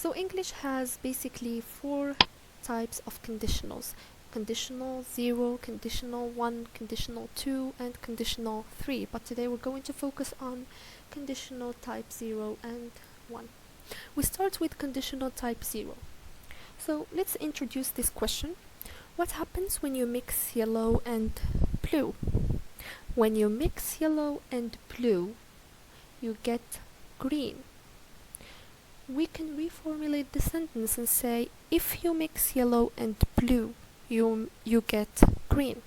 So English has basically four types of conditionals: conditional 0, conditional 1, conditional 2, and conditional 3. But today we're going to focus on conditional type 0 and 1. We start with conditional type 0. So let's introduce this question. What happens when you mix yellow and blue? When you mix yellow and blue, you get green. We can reformulate the sentence and say, if you mix yellow and blue, you get green.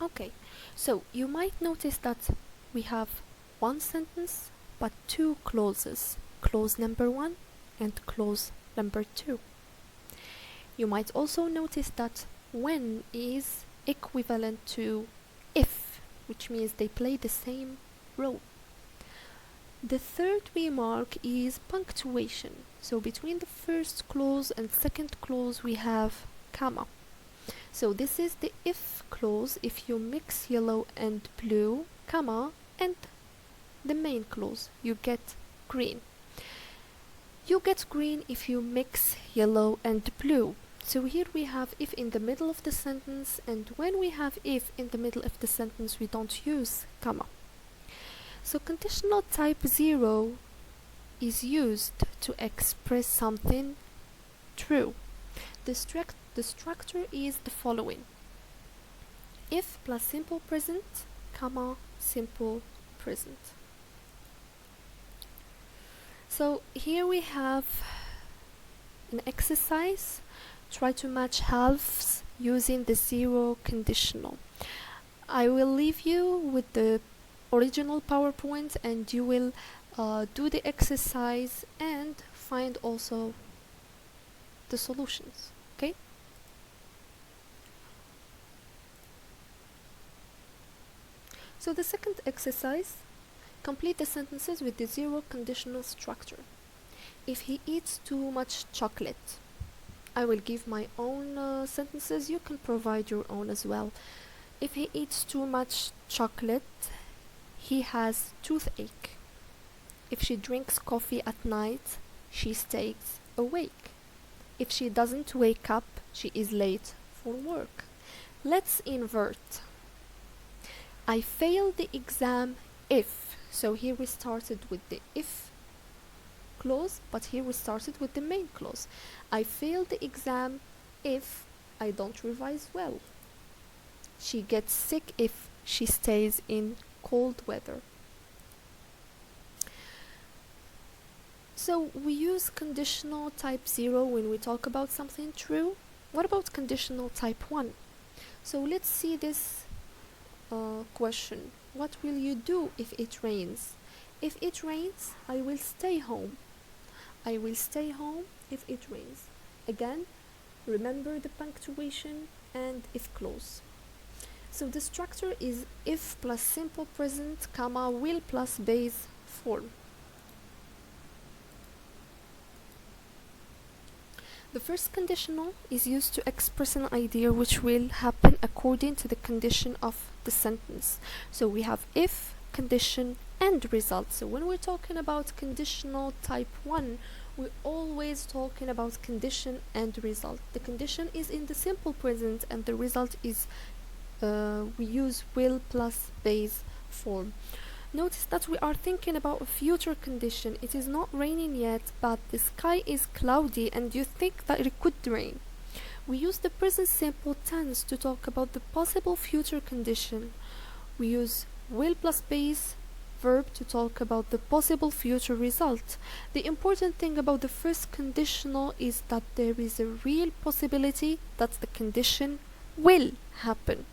Okay, so you might notice that we have one sentence but two clauses, clause number 1 and clause number 2. You might also notice that when is equivalent to if, which means they play the same role. The third remark is punctuation. So between the first clause and second clause we have comma. So this is the if clause, if you mix yellow and blue, comma, and the main clause, you get green. You get green if you mix yellow and blue. So here we have if in the middle of the sentence, and when we have if in the middle of the sentence we don't use comma. So conditional type 0 is used to express something true. The structure is the following: if plus simple present, comma, simple present. So here we have an exercise. Try to match halves using the 0 conditional. I will leave you with the original PowerPoint and you will do the exercise and find also the solutions. Okay? So the second exercise, complete the sentences with the 0 conditional structure. If he eats too much chocolate, I will give my own sentences. You can provide your own as well. If he eats too much chocolate, he has toothache. If she drinks coffee at night, she stays awake. If she doesn't wake up, she is late for work. Let's invert. I failed the exam if. So here we started with the if clause, but here we started with the main clause. I failed the exam if I don't revise well. She gets sick if she stays in cold weather. So we use conditional type 0 when we talk about something true. What about conditional type 1? So let's see this question. What will you do if it rains? If it rains, I will stay home. I will stay home if it rains. Again, remember the punctuation and if clause. So the structure is if plus simple present, comma, will plus base form. The first conditional is used to express an idea which will happen according to the condition of the sentence. So we have if, condition, and result. So when we're talking about conditional type 1, we're always talking about condition and result. The condition is in the simple present and the result is we use will plus base form. Notice that we are thinking about a future condition. It is not raining yet, but the sky is cloudy and you think that it could rain. We use the present simple tense to talk about the possible future condition. We use will plus base verb to talk about the possible future result. The important thing about the first conditional is that there is a real possibility that the condition will happen.